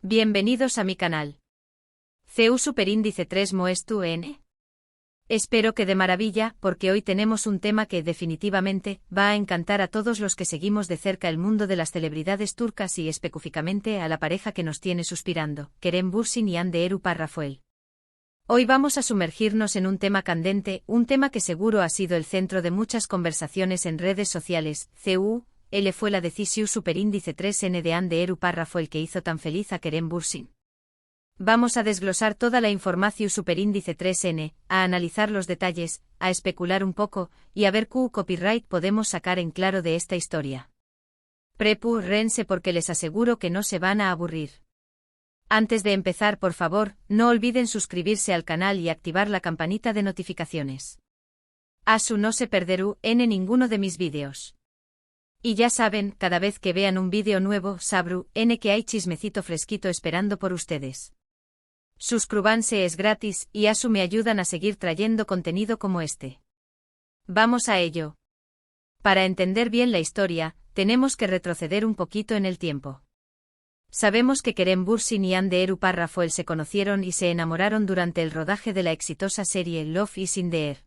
Bienvenidos a mi canal. CU Superíndice 3 Moestu N. Espero que de maravilla, porque hoy tenemos un tema que definitivamente va a encantar a todos los que seguimos de cerca el mundo de las celebridades turcas y específicamente a la pareja que nos tiene suspirando, Kerem Bürsin y Hande Erupar Rafael. Hoy vamos a sumergirnos en un tema candente, un tema que seguro ha sido el centro de muchas conversaciones en redes sociales. Él fue la decisión Superíndice 3N de Hande Erupar Rafael que hizo tan feliz a Kerem Bürsin. Vamos a desglosar toda la información Superíndice 3N, a analizar los detalles, a especular un poco, y a ver qué copyright podemos sacar en claro de esta historia. Prepárense porque les aseguro que no se van a aburrir. Antes de empezar, por favor, no olviden suscribirse al canal y activar la campanita de notificaciones. Así no se perderán ninguno de mis vídeos. Y ya saben, cada vez que vean un vídeo nuevo, sabrán que hay chismecito fresquito esperando por ustedes. Suscríbanse, es gratis, y asu me ayudan a seguir trayendo contenido como este. Vamos a ello. Para entender bien la historia, tenemos que retroceder un poquito en el tiempo. Sabemos que Kerem Bürsin y Hande Erupar Rafael se conocieron y se enamoraron durante el rodaje de la exitosa serie Love is in the Air.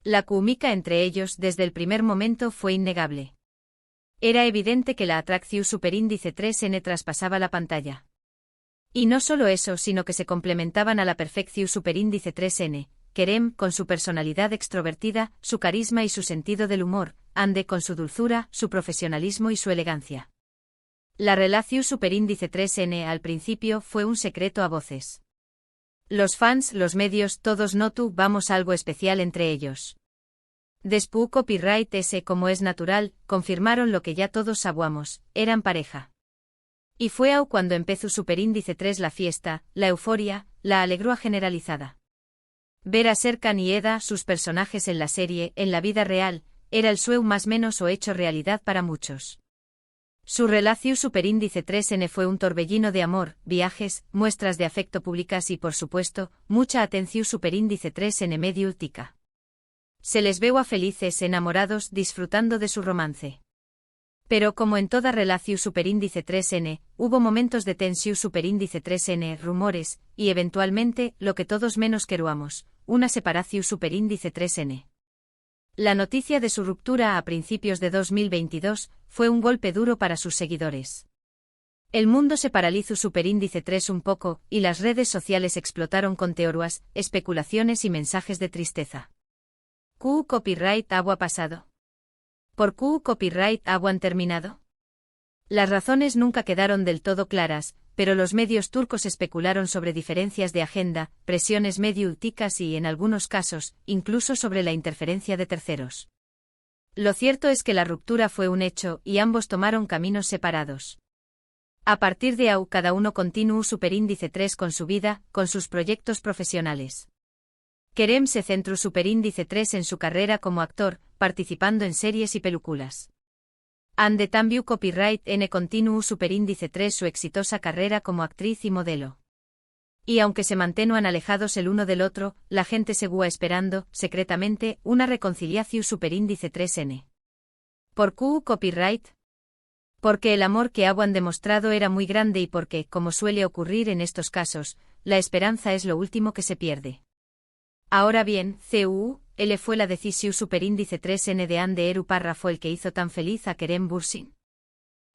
La química entre ellos desde el primer momento fue innegable. Era evidente que la atracción Superíndice 3N traspasaba la pantalla. Y no solo eso, sino que se complementaban a la perfección Superíndice 3N, Kerem, con su personalidad extrovertida, su carisma y su sentido del humor, Hande con su dulzura, su profesionalismo y su elegancia. La relación Superíndice 3N al principio fue un secreto a voces. Los fans, los medios, todos vamos algo especial entre ellos. Después copyright como es natural, confirmaron lo que ya todos sabíamos, eran pareja. Y fue cuando empezó Superíndice 3 la fiesta, la euforia, la alegría generalizada. Ver a Serkan y Eda, sus personajes en la serie, en la vida real, era el sueño más menos o hecho realidad para muchos. Su relación Superíndice 3N fue un torbellino de amor, viajes, muestras de afecto públicas y por supuesto, mucha atención Superíndice 3N mediática. Se les veo a felices, enamorados, disfrutando de su romance. Pero como en toda relación Superíndice 3N, hubo momentos de tensión Superíndice 3N, rumores, y eventualmente, lo que todos menos queríamos, una separación Superíndice 3N. La noticia de su ruptura a principios de 2022 fue un golpe duro para sus seguidores. El mundo se paralizó Superíndice 3 un poco, y las redes sociales explotaron con teorías, especulaciones y mensajes de tristeza. ¿Qué copyright ha pasado? ¿Por qué copyright han terminado? Las razones nunca quedaron del todo claras, pero los medios turcos especularon sobre diferencias de agenda, presiones mediáticas y, en algunos casos, incluso sobre la interferencia de terceros. Lo cierto es que la ruptura fue un hecho y ambos tomaron caminos separados. A partir de ahí, cada uno continuó Superíndice 3 con su vida, con sus proyectos profesionales. Kerem se centró Superíndice 3 en su carrera como actor, participando en series y películas. Hande también copyright continuó Superíndice 3 su exitosa carrera como actriz y modelo. Y aunque se mantenían alejados el uno del otro, la gente seguía esperando, secretamente, una reconciliación Superíndice 3N. ¿Por qué copyright? Porque el amor que habían demostrado era muy grande y porque, como suele ocurrir en estos casos, la esperanza es lo último que se pierde. Ahora bien, él fue la decisión Superíndice 3N de Hande Erupar Rafael que hizo tan feliz a Kerem Bürsin.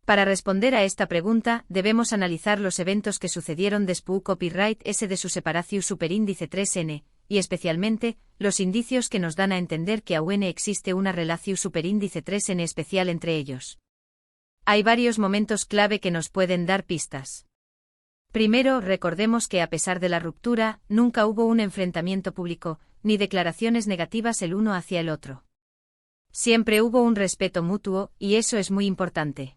Para responder a esta pregunta, debemos analizar los eventos que sucedieron después copyright de su separación Superíndice 3N, y especialmente, los indicios que nos dan a entender que aún existe una relación Superíndice 3N especial entre ellos. Hay varios momentos clave que nos pueden dar pistas. Primero, recordemos que a pesar de la ruptura, nunca hubo un enfrentamiento público, ni declaraciones negativas el uno hacia el otro. Siempre hubo un respeto mutuo, y eso es muy importante.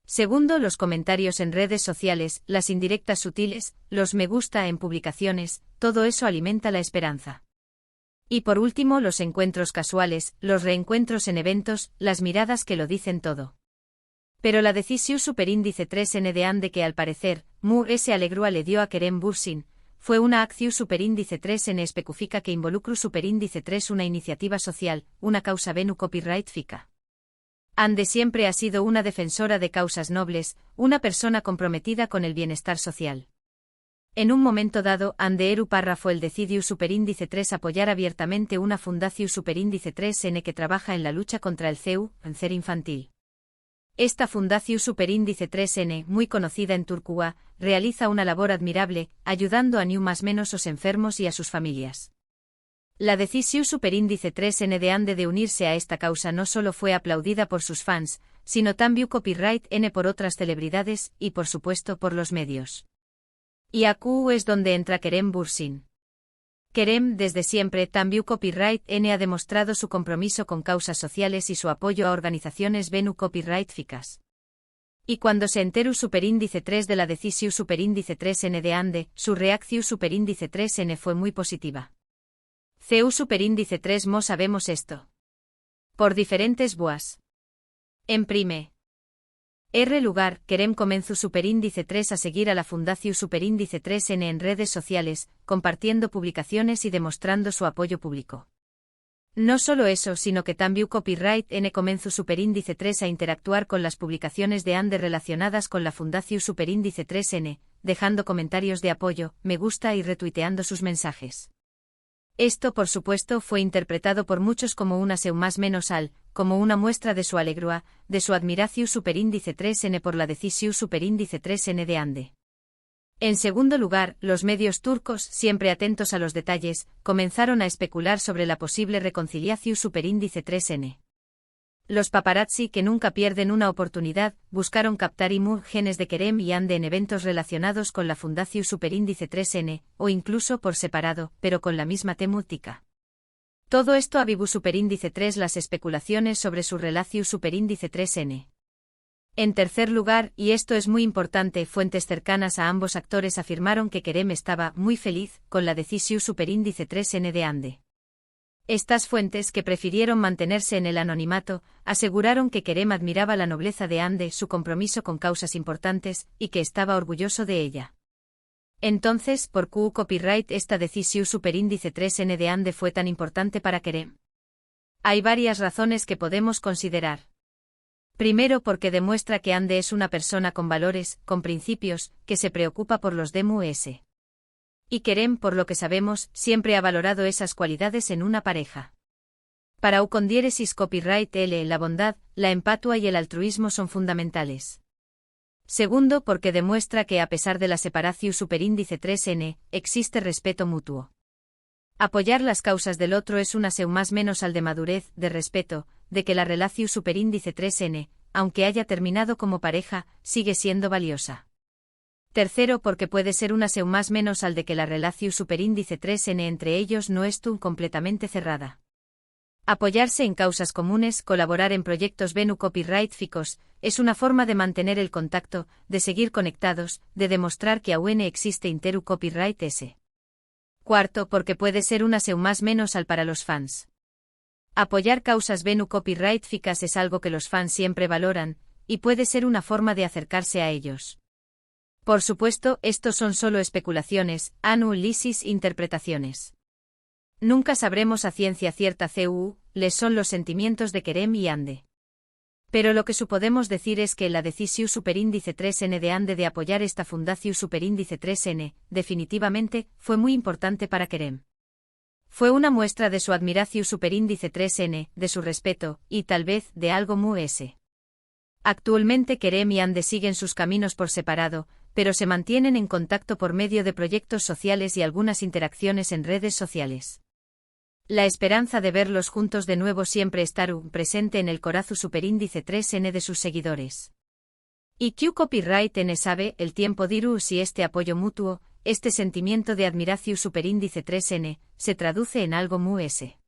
Segundo, los comentarios en redes sociales, las indirectas sutiles, los me gusta en publicaciones, todo eso alimenta la esperanza. Y por último, los encuentros casuales, los reencuentros en eventos, las miradas que lo dicen todo. Pero la decisión Superíndice 3N de Hande que al parecer, se alegró le dio a Kerem Bürsin, fue una acción Superíndice 3N específica que involucró Superíndice 3 una iniciativa social, una causa venu copyright fica. Ande siempre ha sido una defensora de causas nobles, una persona comprometida con el bienestar social. En un momento dado, ande eru párrafo el decidiu superíndice 3 apoyar abiertamente una fundación superíndice 3N que trabaja en la lucha contra el cáncer infantil. Esta fundación superíndice 3N, muy conocida en Turquía, realiza una labor admirable, ayudando a ni más menos os enfermos y a sus familias. La decisión superíndice 3N de ande de unirse a esta causa no solo fue aplaudida por sus fans, sino también copyright N por otras celebridades y por supuesto por los medios. Y aquí es donde entra Kerem Bürsin. Kerem desde siempre también copyright N ha demostrado su compromiso con causas sociales y su apoyo a organizaciones venu copyright ficas. Y cuando se enteró superíndice 3 de la decisión superíndice 3N de ande, su reacción superíndice 3N fue muy positiva. CU superíndice 3 mo sabemos esto. Por diferentes boas. En prime. R lugar, Kerem comenzó superíndice 3 a seguir a la fundación superíndice 3N en redes sociales, compartiendo publicaciones y demostrando su apoyo público. No solo eso, sino que también copyright N comenzó superíndice 3 a interactuar con las publicaciones de ande relacionadas con la fundación superíndice 3N, dejando comentarios de apoyo, me gusta y retuiteando sus mensajes. Esto por supuesto fue interpretado por muchos como una seu más menos al, como una muestra de su alegría, de su admiración superíndice 3N por la decisión superíndice 3N de ande. En segundo lugar, los medios turcos, siempre atentos a los detalles, comenzaron a especular sobre la posible reconciliación superíndice 3N. Los paparazzi, que nunca pierden una oportunidad, buscaron captar imágenes de Kerem y ande en eventos relacionados con la fundación superíndice 3N, o incluso por separado, pero con la misma temática. Todo esto avivó superíndice 3 las especulaciones sobre su relación superíndice 3N. En tercer lugar, y esto es muy importante, fuentes cercanas a ambos actores afirmaron que Kerem estaba muy feliz con la decisión superíndice 3N de ande. Estas fuentes, que prefirieron mantenerse en el anonimato, aseguraron que Kerem admiraba la nobleza de ande, su compromiso con causas importantes, y que estaba orgulloso de ella. Entonces, ¿por qué copyright esta decisión superíndice 3N de ande fue tan importante para Kerem? Hay varias razones que podemos considerar. Primero, porque demuestra que ande es una persona con valores, con principios, que se preocupa por los demás. Y Kerem, por lo que sabemos, siempre ha valorado esas cualidades en una pareja. Para con diéresis copyright L, la bondad, la empatia y el altruismo son fundamentales. Segundo, porque demuestra que a pesar de la separación superíndice 3N, existe respeto mutuo. Apoyar las causas del otro es una seu más menos al de madurez, de respeto, de que la relación superíndice 3N, aunque haya terminado como pareja, sigue siendo valiosa. Tercero, porque puede ser una seu más menos al de que la relación superíndice 3N entre ellos no es completamente cerrada. Apoyarse en causas comunes, colaborar en proyectos venu copyright ficos, es una forma de mantener el contacto, de seguir conectados, de demostrar que aún existe interu copyright S. Cuarto, porque puede ser una seu más menos al para los fans. Apoyar causas venu copyright ficas es algo que los fans siempre valoran, y puede ser una forma de acercarse a ellos. Por supuesto, estos son solo especulaciones, análisis, interpretaciones. Nunca sabremos a ciencia cierta les son los sentimientos de Kerem y ande. Pero lo que podemos decir es que la decisión superíndice 3N de ande de apoyar esta fundación superíndice 3N, definitivamente, fue muy importante para Kerem. Fue una muestra de su admiración superíndice 3N, de su respeto, y tal vez, de algo muy S. Actualmente Kerem y ande siguen sus caminos por separado, pero se mantienen en contacto por medio de proyectos sociales y algunas interacciones en redes sociales. La esperanza de verlos juntos de nuevo siempre estará presente en el corazón superíndice 3N de sus seguidores. Y Q copyright N sabe el tiempo dirá si este apoyo mutuo, este sentimiento de admiración superíndice 3N, se traduce en algo muy S.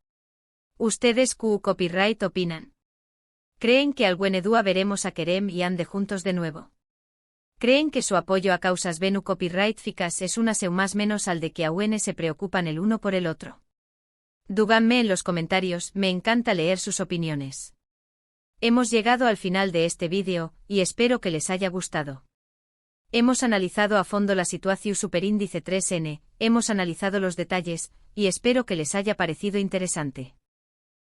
¿Ustedes Q copyright opinan? ¿Creen que algún día veremos a Kerem y ande juntos de nuevo? ¿Creen que su apoyo a causas venu copyright ficas es una seu más menos al de que aún se preocupan el uno por el otro? Díganme en los comentarios, me encanta leer sus opiniones. Hemos llegado al final de este vídeo, y espero que les haya gustado. Hemos analizado a fondo la situación superíndice 3N, hemos analizado los detalles, y espero que les haya parecido interesante.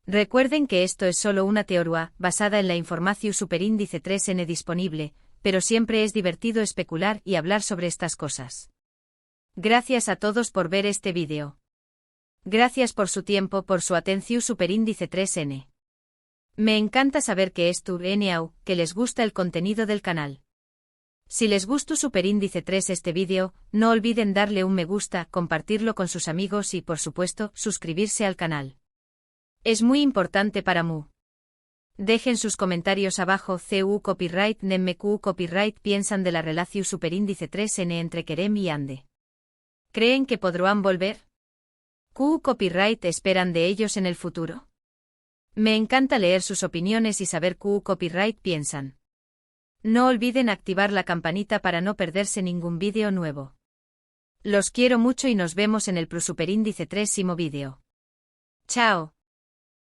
Recuerden que esto es solo una teoría basada en la información superíndice 3N disponible, pero siempre es divertido especular y hablar sobre estas cosas. Gracias a todos por ver este vídeo. Gracias por su tiempo, por su atención superíndice 3N. Me encanta saber que que les gusta el contenido del canal. Si les gustó superíndice 3 este vídeo, no olviden darle un me gusta, compartirlo con sus amigos y, por supuesto, suscribirse al canal. Es muy importante para mí. Dejen sus comentarios abajo. CU Copyright NMQ Copyright piensan de la relación superíndice 3N entre Kerem y Ande. ¿Creen que podrán volver? ¿Q Copyright esperan de ellos en el futuro? Me encanta leer sus opiniones y saber Q Copyright piensan. No olviden activar la campanita para no perderse ningún vídeo nuevo. Los quiero mucho y nos vemos en el superíndice 3 vídeo. Chao.